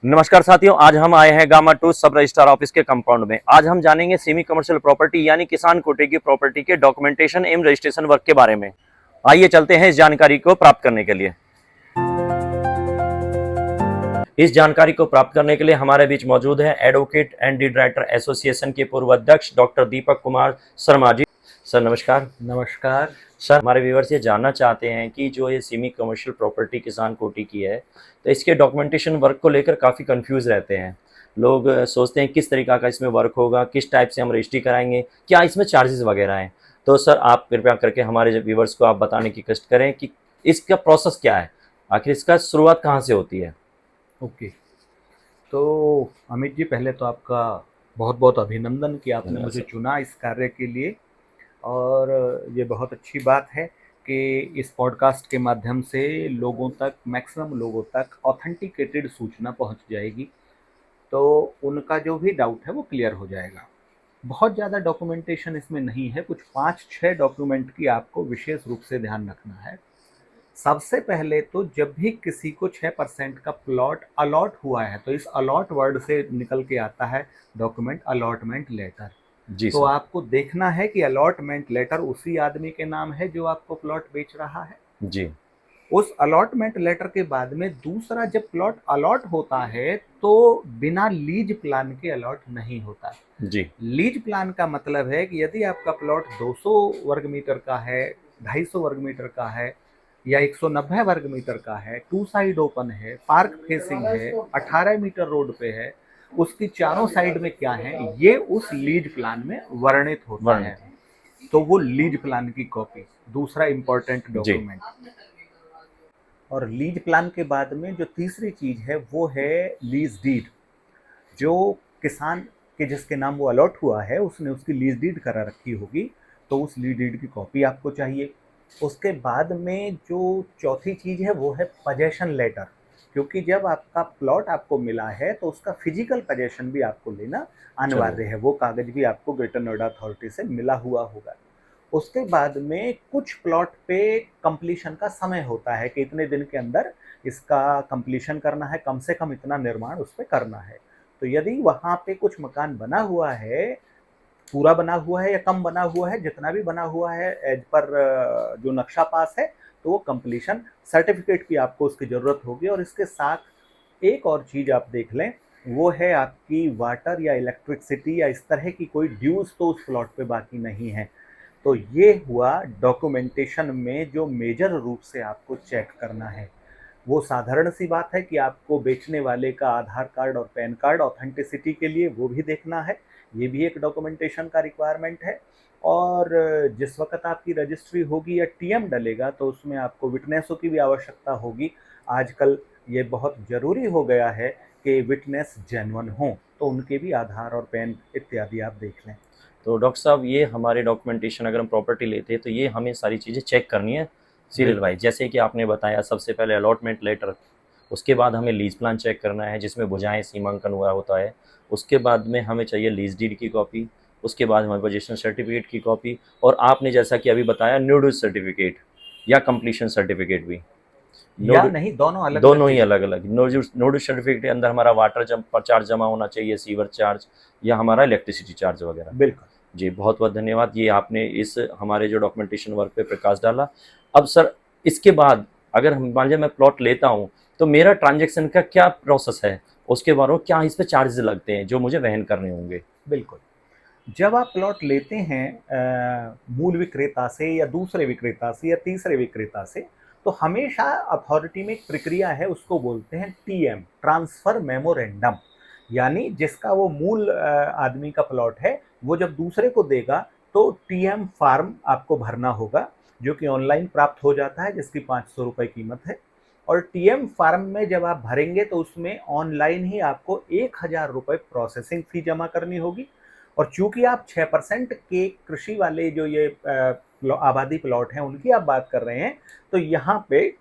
नमस्कार साथियों, आज हम आए हैं गामा 2 सब रजिस्ट्रार ऑफिस के कंपाउंड में। आज हम जानेंगे सेमी कमर्शियल प्रॉपर्टी यानी किसान कोटे की प्रॉपर्टी के डॉक्यूमेंटेशन एवं रजिस्ट्रेशन वर्क के बारे में। आइए चलते हैं इस जानकारी को प्राप्त करने के लिए। इस जानकारी को प्राप्त करने के लिए हमारे बीच मौजूद है advocate and deed writer association के पूर्व अध्यक्ष डॉक्टर दीपक कुमार शर्मा जी। सर नमस्कार। नमस्कार सर, हमारे व्यूअर्स ये जानना चाहते हैं कि जो ये सेमी कमर्शियल प्रॉपर्टी किसान कोटी की है, तो इसके डॉक्यूमेंटेशन वर्क को लेकर काफ़ी कंफ्यूज रहते हैं लोग। सोचते हैं किस तरीका का इसमें वर्क होगा, किस टाइप से हम रजिस्ट्री कराएंगे, क्या इसमें चार्जेस वगैरह हैं। तो सर आप कृपया करके हमारे व्यूअर्स को आप बताने की कष्ट करें कि इसका प्रोसेस क्या है, आखिर इसका शुरुआत कहाँ से होती है। ओके। तो अमित जी, पहले तो आपका बहुत बहुत अभिनंदन कि आपने धन्यवाद मुझे सर। चुना इस कार्य के लिए। और ये बहुत अच्छी बात है कि इस पॉडकास्ट के माध्यम से लोगों तक, मैक्सिमम लोगों तक ऑथेंटिकेटेड सूचना पहुंच जाएगी, तो उनका जो भी डाउट है वो क्लियर हो जाएगा। बहुत ज़्यादा डॉक्यूमेंटेशन इसमें नहीं है, कुछ 5-6 डॉक्यूमेंट की आपको विशेष रूप से ध्यान रखना है। सबसे पहले तो जब भी किसी को 6% का प्लॉट अलॉट हुआ है, तो इस अलॉट वर्ड से निकल के आता है डॉक्यूमेंट अलॉटमेंट लेटर। जी तो सर। आपको देखना है कि अलॉटमेंट लेटर उसी आदमी के नाम है जो आपको प्लॉट बेच रहा है। जी उस अलॉटमेंट लेटर के बाद में दूसरा, जब प्लॉट अलॉट होता है तो बिना लीज प्लान के अलॉट नहीं होता। जी लीज प्लान का मतलब है कि यदि आपका प्लॉट 200 वर्ग मीटर का है, 250 वर्ग मीटर का है या 190 वर्ग मीटर का है, टू साइड ओपन है, पार्क फेसिंग है, 18 मीटर रोड पे है, उसकी चारों साइड में क्या है ये उस लीज प्लान में वर्णित होता है। वर्णित। तो वो लीज प्लान की कॉपी दूसरा इंपॉर्टेंट जी डॉक्यूमेंट। और लीज प्लान के बाद में जो तीसरी चीज है वो है लीज डीड। जो किसान के जिसके नाम वो अलॉट हुआ है उसने उसकी लीज डीड करा रखी होगी, तो उस लीज डीड की कॉपी आपको चाहिए। उसके बाद में जो चौथी चीज़ है वो है पजेशन लेटर, क्योंकि जब आपका प्लॉट आपको मिला है तो उसका फिजिकल पजेशन भी आपको लेना जरूर। अनिवार्य है। वो कागज भी आपको ग्रेटर नोएडा अथॉरिटी से मिला हुआ होगा। उसके बाद में कुछ प्लॉट पे कंप्लीशन का समय होता है कि इतने दिन के अंदर इसका कंप्लीशन करना है, कम से कम इतना निर्माण उस पर करना है। तो यदि वहाँ पे कुछ मकान बना हुआ है, पूरा बना हुआ है या कम बना हुआ है, जितना भी बना हुआ है एज पर जो नक्शा पास है, तो वो कंप्लीशन सर्टिफिकेट की आपको उसकी ज़रूरत होगी। और इसके साथ एक और चीज़ आप देख लें, वो है आपकी वाटर या इलेक्ट्रिसिटी या इस तरह की कोई ड्यूज़ तो उस प्लॉट पे बाकी नहीं है। तो ये हुआ डॉक्यूमेंटेशन में जो मेजर रूप से आपको चेक करना है। वो साधारण सी बात है कि आपको बेचने वाले का आधार कार्ड और पैन कार्ड ऑथेंटिसिटी के लिए वो भी देखना है। ये भी एक डॉक्यूमेंटेशन का रिक्वायरमेंट है। और जिस वक्त आपकी रजिस्ट्री होगी या टीएम डलेगा तो उसमें आपको विटनेसों की भी आवश्यकता होगी। आजकल ये बहुत ज़रूरी हो गया है कि विटनेस जेन्युइन हों, तो उनके भी आधार और पैन इत्यादि आप देख लें। तो डॉक्टर साहब, ये हमारे डॉक्यूमेंटेशन अगर हम प्रॉपर्टी लेते हैं तो ये हमें सारी चीज़ें चेक करनी है सीरियल बिल्कुल। वाइज। जैसे कि आपने बताया सबसे पहले अलॉटमेंट लेटर, उसके बाद हमें लीज प्लान चेक करना है जिसमें भुजाएं सीमांकन हुआ होता है। उसके बाद में हमें चाहिए लीज डीड की कॉपी। उसके बाद हमें पोजीशन सर्टिफिकेट की कॉपी। और आपने जैसा कि अभी बताया न्यूडल सर्टिफिकेट या कंप्लीशन सर्टिफिकेट भी। या नोड नहीं, दोनों अलग अलग दोनों ही चीज़ें अलग हैं। अलग। नोडल सर्टिफिकेट के अंदर हमारा वाटर चार्ज जमा होना चाहिए, सीवर चार्ज या हमारा इलेक्ट्रिसिटी चार्ज वगैरह। बिल्कुल। जी, बहुत-बहुत धन्यवाद। ये आपने इस हमारे जो डॉक्यूमेंटेशन वर्क पे प्रकाश डाला। अब सर, इसके बाद अगर हम मान लीजिए मैं प्लॉट लेता हूँ, तो मेरा ट्रांज़ैक्शन का क्या प्रोसेस है? उसके बारे में क्या इस पे चार्जेज़ लगते हैं, जो मुझे वहन करने होंगे? बिल्कुल। जब आप प्लॉट लेते हैं मूल विक्रेता से या दूसरे विक्रेता से या तीसरे विक्रेता से, तो हमेशा अथॉरिटी में एक प्रक्रिया है, उसको बोलते हैं टीएम, ट्रांसफर मेमोरेंडम। यानी जिसका वो मूल आदमी का प्लॉट है, वो जब दूसरे को देगा तो टीएम फार्म आपको भरना होगा, जो कि ऑनलाइन प्राप्त हो जाता है, जिसकी 500 रुपये कीमत है। और टीएम फार्म में जब आप भरेंगे तो उसमें ऑनलाइन ही आपको 1000 रुपये प्रोसेसिंग फी जमा करनी होगी। और चूंकि आप 6% के कृषि वाले जो ये आबादी प्लॉट हैं उनकी आप बात कर रहे हैं, तो यहाँ पे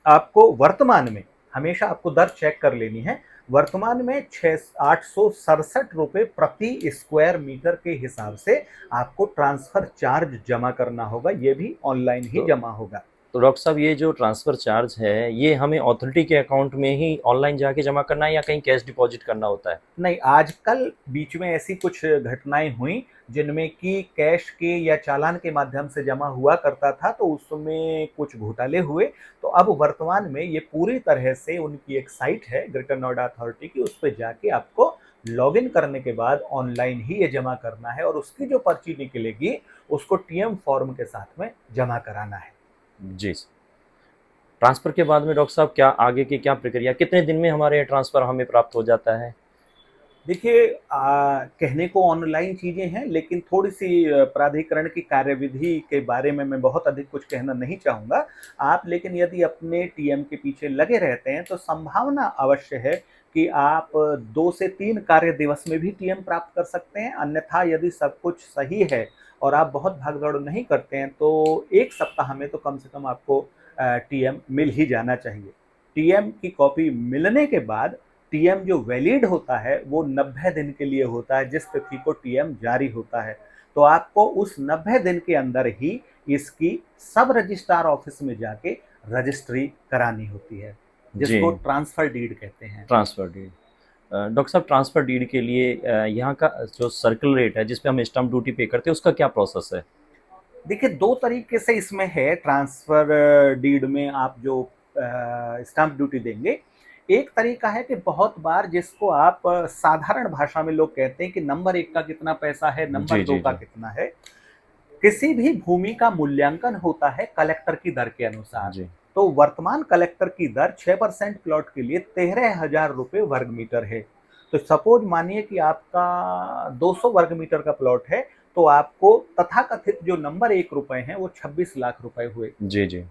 आपको वर्तमान में हमेशा आपको दर चेक कर लेनी है। वर्तमान में 867 रुपये प्रति स्क्वायर मीटर के हिसाब से आपको ट्रांसफर चार्ज जमा करना होगा। ये भी ऑनलाइन ही तो जमा होगा। तो डॉक्टर साहब ये जो ट्रांसफ़र चार्ज है, ये हमें अथॉरिटी के अकाउंट में ही ऑनलाइन जाके जमा करना है या कहीं कैश डिपॉज़िट करना होता है? नहीं, आजकल बीच में ऐसी कुछ घटनाएँ हुई जिनमें कि कैश के या चालान के माध्यम से जमा हुआ करता था, तो उसमें कुछ घोटाले हुए। तो अब वर्तमान में ये पूरी तरह से उनकी एक साइट है ग्रेटर नोएडा अथॉरिटी की, उस पे जाके आपको लॉगिन करने के बाद ऑनलाइन ही ये जमा करना है और उसकी जो पर्ची निकलेगी, उसको टीएम फॉर्म के साथ में जमा कराना है। जी। ट्रांसफ़र के बाद में डॉक्टर साहब क्या आगे की क्या प्रक्रिया कितने दिन में हमारे ट्रांसफ़र हमें प्राप्त हो जाता है? देखिए कहने को ऑनलाइन चीज़ें हैं, लेकिन थोड़ी-सी प्राधिकरण की कार्यविधि के बारे में मैं बहुत अधिक कुछ कहना नहीं चाहूँगा। आप लेकिन यदि अपने टीएम के पीछे लगे रहते हैं, तो संभावना अवश्य है कि आप 2 से 3 कार्य दिवस में भी टीएम प्राप्त कर सकते हैं। अन्यथा यदि सब कुछ सही है और आप बहुत भाग-दौड़ नहीं करते हैं, तो 1 सप्ताह में तो कम से कम आपको टीएम मिल ही जाना चाहिए। टीएम की कॉपी मिलने के बाद टीएम जो वैलिड होता है वो 90 दिन के लिए होता है, जिस तिथि को टीएम जारी होता है। तो आपको उस 90 दिन के अंदर ही इसकी सब रजिस्ट्रार ऑफिस में जाके रजिस्ट्री करानी होती है, जी, जिसको ट्रांसफर डीड कहते हैं। Transfer deed. डॉक्टर साहब ट्रांसफ़र डीड के लिए यहाँ का जो सर्किल रेट है जिस पे हम स्टैम्प ड्यूटी पे करते हैं उसका क्या प्रोसेस है? देखिए 2 तरीके से इसमें है ट्रांसफर डीड में आप जो स्टाम्प ड्यूटी देंगे। एक तरीका है कि बहुत बार जिसको आप साधारण भाषा में लोग कहते हैं कि नंबर 1 का कितना पैसा है, नंबर जी, 2 जी, का जी। कितना है। किसी भी भूमि का मूल्यांकन होता है कलेक्टर की दर के अनुसार। जी, तो वर्तमान कलेक्टर की दर 6% प्लॉट के लिए 13,000 रुपए वर्ग मीटर है। तो सपोज मानिए कि आपका 200 वर्ग मीटर का प्लॉट है, तो आपको तथाकथित जो नंबर 1 रुपए हैं वो 26 लाख रुपए हुए। जी, जी।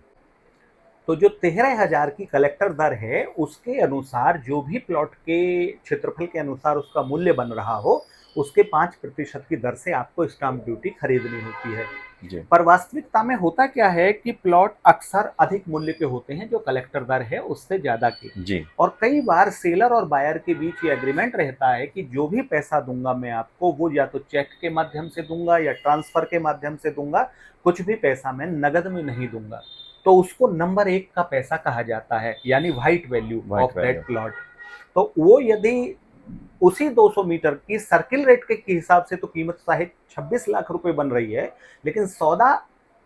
तो जो 13,000 की कलेक्टर दर है, उसके अनुसार जो भी प्लॉट के क्षेत्रफल के अनुसार उसका मूल्य बन रहा हो, उसके 5% की दर से आपको स्टाम्प ड्यूटी खरीदनी होती है। जी, पर वास्तविकता में होता क्या है कि प्लॉट अक्सर अधिक मूल्य के होते हैं जो कलेक्टर दर है उससे ज़्यादा की। जी, और कई बार सेलर और बायर के बीच ये एग्रीमेंट रहता है कि जो भी पैसा दूँगा मैं आपको, वो या तो चेक के माध्यम से दूँगा या ट्रांसफ़र के माध्यम से दूँगा, कुछ भी पैसा मैं नकद में नहीं दूँगा। तो उसको नंबर 1 का पैसा कहा जाता है, यानी white value white of that value. Plot. तो वो यदि उसी 200 मीटर की सर्किल रेट के हिसाब से तो कीमत शायद 26 लाख रुपए बन रही है, लेकिन सौदा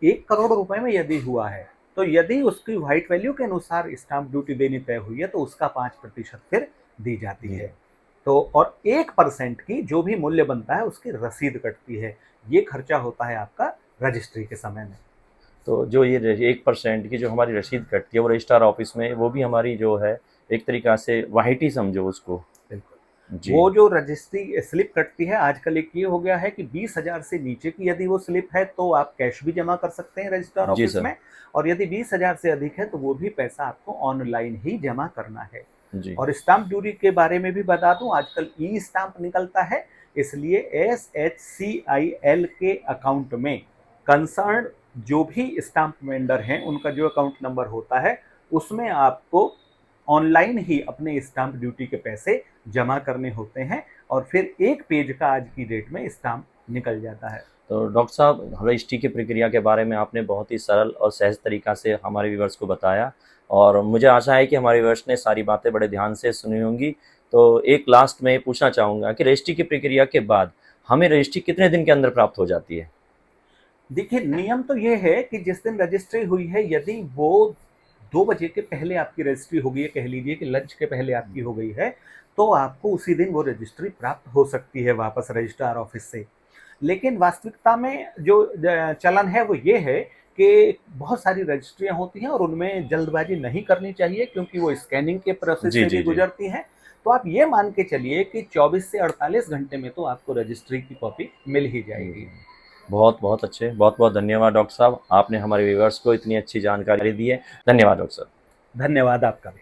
1 करोड़ रुपए में यदि हुआ है, तो यदि उसकी व्हाइट वैल्यू के अनुसार स्टाम्प ड्यूटी देनी तय हुई है, तो उसका 5% फिर दी जाती जी। है। तो और 1% की जो भी मूल्य बनता है, उसकी रसीद कटती है। ये खर्चा होता है आपका रजिस्ट्री के समय में। तो जो ये 1% की जो हमारी रसीद कटती है वो रजिस्ट्रार ऑफिस में वो भी हमारी जो है एक तरीक़ा से वाहित ही समझो उसको। बिल्कुल। जी, वो जो रजिस्ट्री स्लिप कटती है, आजकल एक ये हो गया है कि 20,000 से नीचे की यदि वो स्लिप है, तो आप कैश भी जमा कर सकते हैं रजिस्ट्रार जी ऑफिस सर। में। और यदि 20,000 से अधिक है, तो वो भी पैसा आपको ऑनलाइन ही जमा करना है। जी, और स्टाम्प ड्यूटी के बारे में भी बता दूं, आजकल ई स्टाम्प निकलता है, इसलिए एसएचसीआईएल के अकाउंट में कंसर्न जो भी स्टाम्प वेंडर हैं, उनका जो अकाउंट नंबर होता है, उसमें आपको ऑनलाइन ही अपने स्टाम्प ड्यूटी के पैसे जमा करने होते हैं और फिर 1 पेज का आज की डेट में स्टाम्प निकल जाता है। तो डॉक्टर साहब रजिस्ट्री की प्रक्रिया के बारे में आपने बहुत ही सरल और सहज तरीक़ा से हमारे व्यूअर्स को बताया और मुझे आशा है कि हमारे व्यूअर्स ने सारी बातें बड़े ध्यान से सुनी होंगी। तो एक लास्ट में पूछना चाहूँगा कि रजिस्ट्री की प्रक्रिया के बाद हमें रजिस्ट्री कितने दिन के अंदर प्राप्त हो जाती है? देखिए, नियम तो ये है कि जिस दिन रजिस्ट्री हुई है, यदि वो 2 बजे के पहले आपकी रजिस्ट्री हो गई है, कह लीजिए कि लंच के पहले आपकी हो गई है, तो आपको उसी दिन वो रजिस्ट्री प्राप्त हो सकती है वापस रजिस्ट्रार ऑफिस से। लेकिन वास्तविकता में जो चलन है वो ये है कि बहुत सारी रजिस्ट्रियाँ होती हैं और उनमें जल्दबाजी नहीं करनी चाहिए, क्योंकि वो स्कैनिंग के प्रोसेस जी, से भी जी, जी। गुजरती हैं। तो आप ये मान के चलिए कि 24 से 48 घंटे में तो आपको रजिस्ट्री की कॉपी मिल ही जाएगी। हुँ। बहुत-बहुत अच्छे, बहुत-बहुत धन्यवाद डॉक्टर साहब। आपने हमारे व्यूअर्स को इतनी अच्छी जानकारी दी है। धन्यवाद डॉक्टर साहब। धन्यवाद आपका भी।